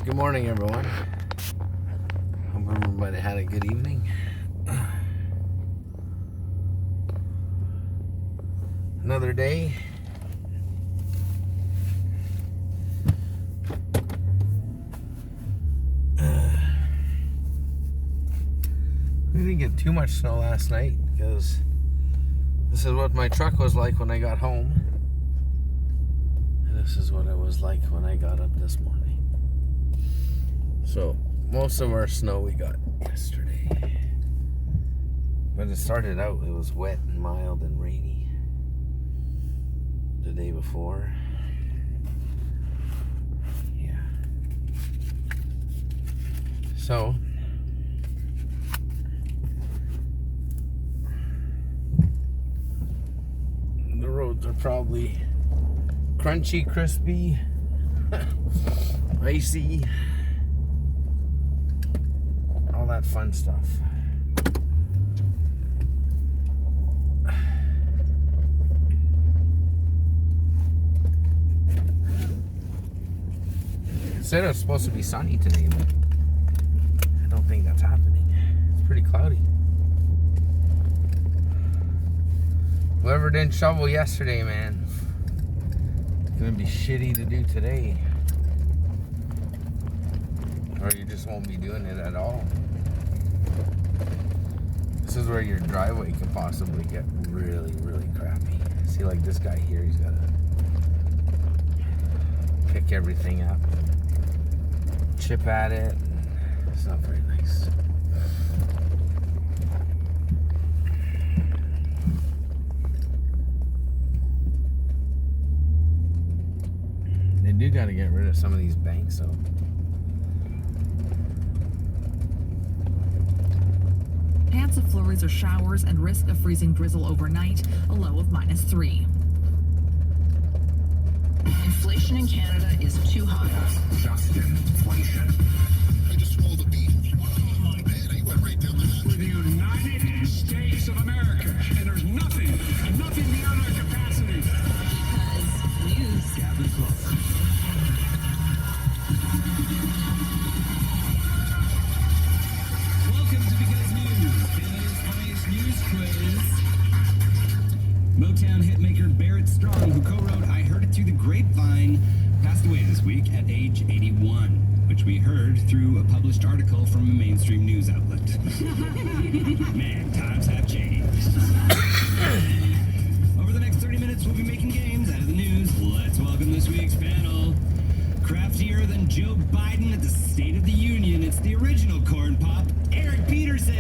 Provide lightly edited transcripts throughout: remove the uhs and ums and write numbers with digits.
Good morning, everyone. Hope everybody had a good evening. Another day. We didn't get too much snow last night because this is what my truck was like when I got home. And this is what it was like when I got up this morning. So, most of our snow we got yesterday. When it started out, it was wet and mild and rainy. The day before. Yeah. So, the roads are probably crunchy, crispy, icy, all that fun stuff. It said it was supposed to be sunny today, but I don't think that's happening. It's pretty cloudy. Whoever didn't shovel yesterday, man, it's gonna be shitty to do today. Or you just won't be doing it at all. This is where your driveway can possibly get really, really crappy. See, like this guy here, he's gotta pick everything up, chip at it. It's not very nice. They do gotta get rid of some of these banks, though. Chance of flurries or showers and risk of freezing drizzle overnight, a low of -3. Inflation in Canada is too high. Just inflation. I just swallowed a bee. Oh, man, I went right down the hatch. We're the United States of America, and there's nothing beyond our capacity. Because news. Gavin Cook. Welcome to Because News, Canada's funniest news quiz. Motown hitmaker Barrett Strong, who co-wrote I Heard It Through the Grapevine, passed away this week at age 81, which we heard through a published article from a mainstream news outlet. Man, times have changed. Over the next 30 minutes, we'll be making games out of the news. Let's welcome this week's panel. Craftier than Joe Biden at the State of the Union, it's the original corn pop, Eric Peterson.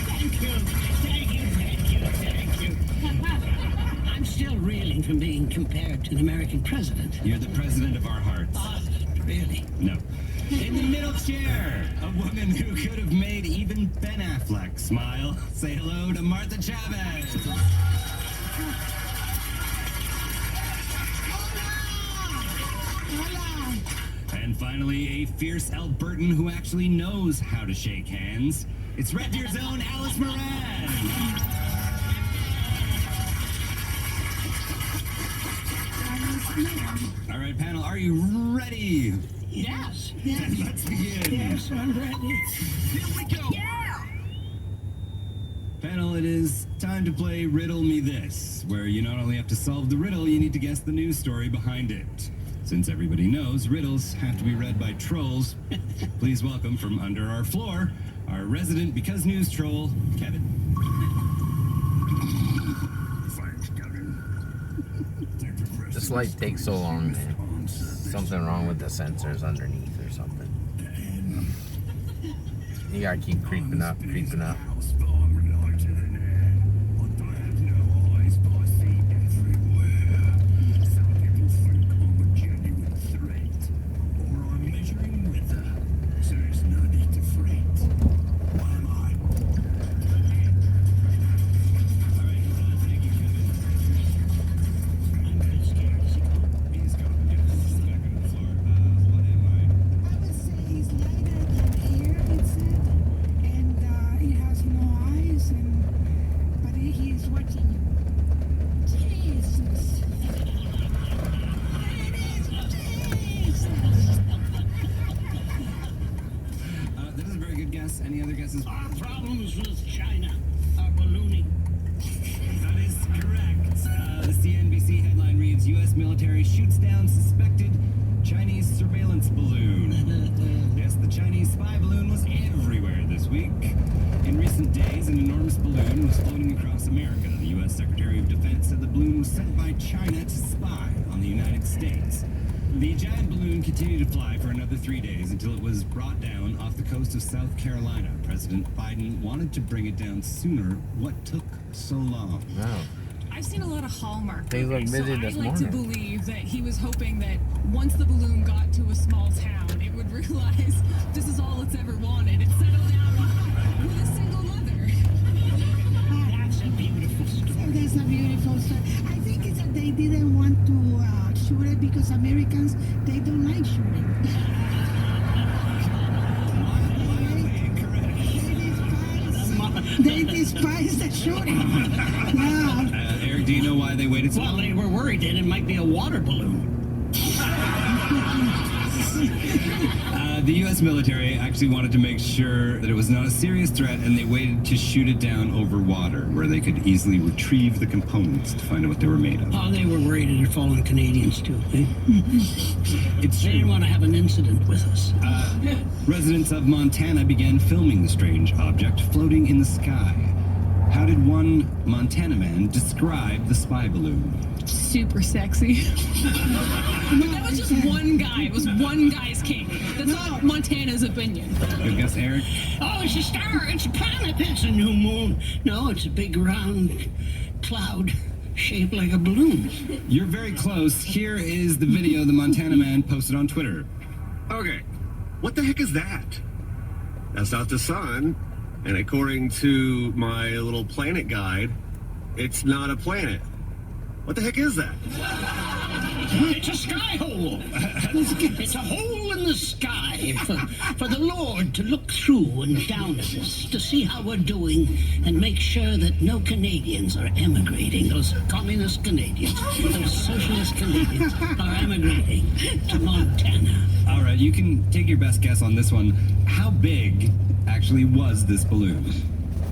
Thank you. I'm still reeling from being compared to an American president. You're the president of our hearts. Really? No. In the middle chair, a woman who could have made even Ben Affleck smile. Say hello to Martha Chavez. And finally, a fierce Albertan who actually knows how to shake hands. It's Red Deer's own Alice Moran. All right, panel, are you ready? Yes. Then let's begin. Yes, I'm ready. Here we go. Yeah. Panel, it is time to play Riddle Me This, where you not only have to solve the riddle, you need to guess the news story behind it. Since everybody knows, riddles have to be read by trolls, please welcome from under our floor, our resident Because News troll, Kevin. Thanks, Kevin. This light takes so long, man. Something wrong with the sensors underneath or something. You gotta keep creeping up, creeping up. He's lighter than air, it said, and he has military shoots down suspected Chinese surveillance balloon. Yes, the Chinese spy balloon was everywhere this week. In recent days, an enormous balloon was floating across America. The U.S. Secretary of Defense said the balloon was sent by China to spy on the United States. The giant balloon continued to fly for another 3 days until it was brought down off the coast of South Carolina. President Biden wanted to bring it down sooner. What took so long? Wow. I've seen a lot of Hallmark They look movies, so busy I'd this like to morning. believe that he was hoping that once the balloon got to a small town, it would realize this is all it's ever wanted. It settled down with a single mother. That's a beautiful story. That's a beautiful story. I think it's that they didn't want to shoot it because Americans, they don't like shooting. They despise the shooting. Yeah. Eric, do you know why they waited so Well, long? they were worried that it might be a water balloon. The U.S. military actually wanted to make sure that it was not a serious threat, and they waited to shoot it down over water, where they could easily retrieve the components to find out what they were made of. Oh, they were worried it had fallen Canadians, too. Eh? It's They didn't true. want to have an incident with us. Residents of Montana began filming the strange object floating in the sky. How did one Montana man describe the spy balloon? Super sexy. But that was just one guy. It was one guy's king. That's not Montana's opinion. Good guess, Eric? Oh, it's a star. It's a planet. It's a new moon. No, it's a big round cloud shaped like a balloon. You're very close. Here is the video the Montana man posted on Twitter. Okay, what the heck is that? That's not the sun, and according to my little planet guide, it's not a planet. What the heck is that? It's a sky hole. It's a hole in the sky for the Lord to look through and down at us to see how we're doing and make sure that no Canadians are emigrating. Those communist Canadians, those socialist Canadians are emigrating to Montana. All right, you can take your best guess on this one. How big actually was this balloon?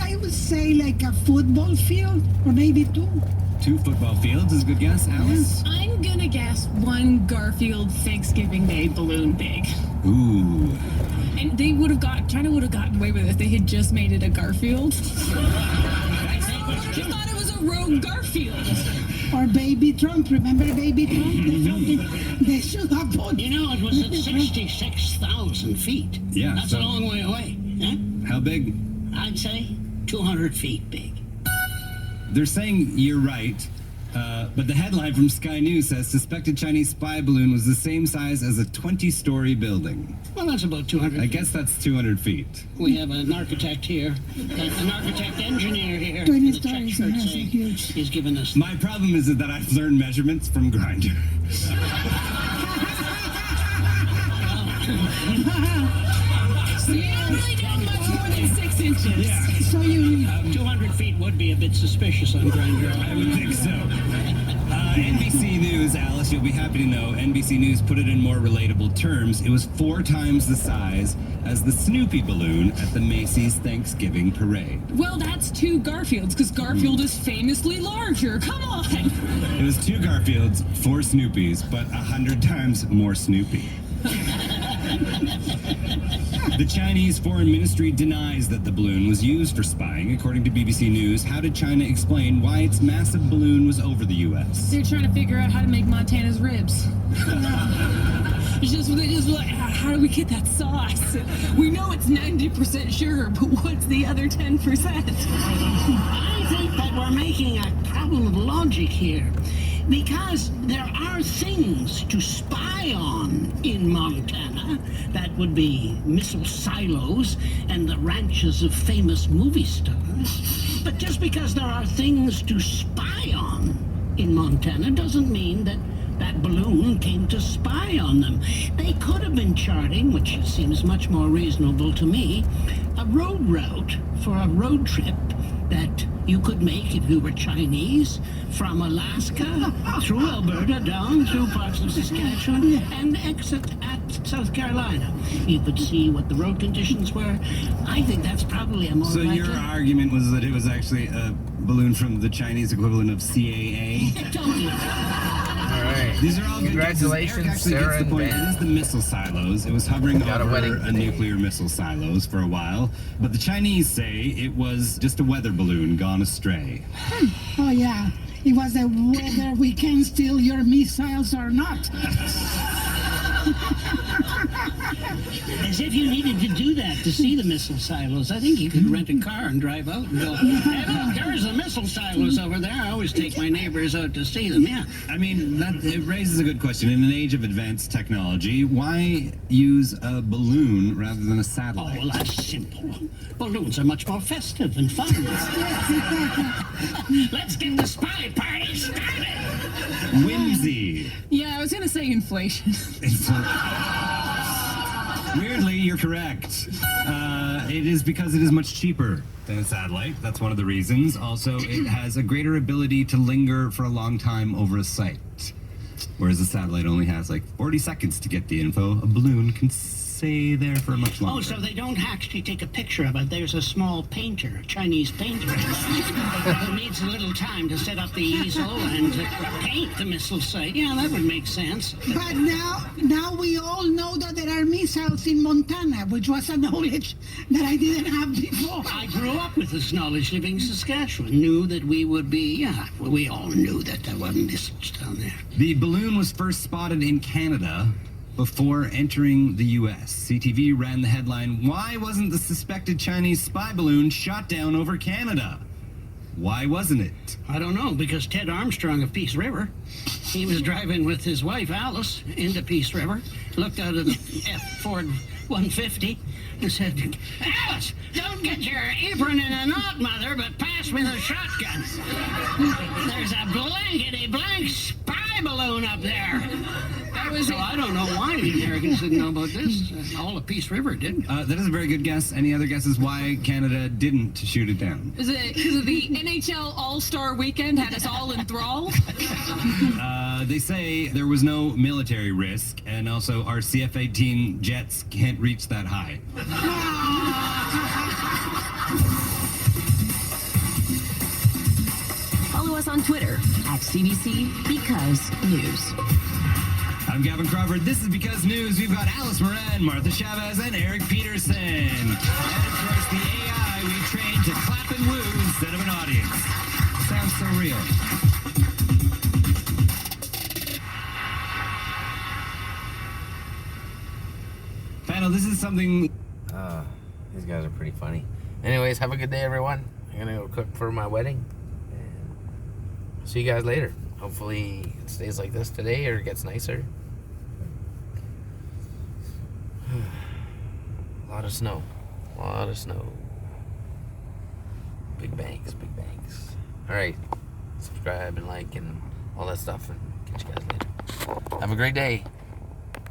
I would say like a football field or maybe two. 2 football fields is a good guess, Alice. I'm gonna guess one Garfield Thanksgiving Day balloon big. Ooh. And China would have gotten away with it if they had just made it a Garfield. I thought it was a rogue Garfield. Or Baby Trump. Remember Baby Trump? They should have put. You know, it was at 66,000 feet. Yeah, That's so- a long way away. Huh? How big? I'd say 200 feet big. They're saying you're right, but the headline from Sky News says suspected Chinese spy balloon was the same size as a 20-story building. Well, that's about 200 I feet. guess that's 200 feet. We have an architect here, an architect engineer here. 20 in the check stories, shirt that's saying huge. He's given us. My problem is that I've learned measurements from Grindr. So you don't really know much more than 6 inches. So you 200 feet would be a bit suspicious on Grindr. I would think so. NBC News, Alice, you'll be happy to know, NBC News put it in more relatable terms. It was 4 times the size as the Snoopy balloon at the Macy's Thanksgiving Parade. Well, that's 2 Garfields, because Garfield is famously larger. Come on. It was 2 Garfields, 4 Snoopies, but 100 times more Snoopy. The Chinese Foreign Ministry denies that the balloon was used for spying. According to BBC News, how did China explain why its massive balloon was over the U.S.? They're trying to figure out how to make Montana's ribs. It's just like, how do we get that sauce? We know it's 90% sugar, but what's the other 10%? I think that we're making a problem of logic here. Because there are things to spy on in Montana. That would be missile silos and the ranches of famous movie stars. But just because there are things to spy on in Montana doesn't mean that that balloon came to spy on them. They could have been charting, which seems much more reasonable to me, a road route for a road trip that you could make if you were Chinese from Alaska through Alberta down through parts of Saskatchewan and exit at South Carolina. You could see what the road conditions were. I think that's probably a more So likely. your argument was that it was actually a balloon from the Chinese equivalent of CAA? Totally. All right. These are all good guesses. Congratulations, Eric actually Sarah gets the and point. Ben. It is the missile silos. It was hovering Got a over wedding a today. nuclear missile silos for a while, but the Chinese say it was just a weather balloon gone astray. Oh, yeah. It was whether we can steal your missiles or not. As if you needed to do that to see the missile silos. I think you could rent a car and drive out and go, hey, look, there's the missile silos over there. I always take my neighbors out to see them, yeah. I mean, it raises a good question. In an age of advanced technology, why use a balloon rather than a Oh, satellite? well, that's simple. Balloons are much more festive and fun. Let's get the spy party started. Whimsy. Yeah, I was gonna say inflation. Weirdly, you're correct. It is because it is much cheaper than a satellite. That's one of the reasons. Also, it has a greater ability to linger for a long time over a site. Whereas a satellite only has like 40 seconds to get the info. A balloon can stay there for much longer. Oh, so they don't actually take a picture of it. There's a small painter, a Chinese painter, who needs a little time to set up the easel and to paint the missile site. Yeah, that would make sense. But now we all know that there are missiles in Montana, which was a knowledge that I didn't have before. I grew up with this knowledge living in Saskatchewan. Knew that we would be, yeah, well, we all knew that there wasn't missiles down there. The balloon was first spotted in Canada before entering the U.S. CTV ran the headline, "Why wasn't the suspected Chinese spy balloon shot down over Canada?" Why wasn't it? I don't know, because Ted Armstrong of Peace River, he was driving with his wife Alice into Peace River, looked out of the Ford 150 and said, "Alice, don't get your apron in a knot, mother, but pass me the shotgun. There's a blankety-blank spy balloon up there." So I don't know why the Americans didn't know about this. All of Peace River did. That is a very good guess. Any other guesses why Canada didn't shoot it down? Is it because of the NHL All-Star Weekend had us all enthralled? They say there was no military risk, and also our CF-18 jets can't reach that high. Follow us on Twitter at CBC Because News. I'm Gavin Crawford. This is Because News. We've got Alice Moran, Martha Chavez, and Eric Peterson. And of course, the AI we trained to clap and woo instead of an audience. Sounds so real. Panel, this is something... These guys are pretty funny. Anyways, have a good day, everyone. I'm gonna go cook for my wedding. And see you guys later. Hopefully it stays like this today or it gets nicer. A lot of snow. A lot of snow. Big banks, big banks. Alright. Subscribe and like and all that stuff, and catch you guys later. Have a great day.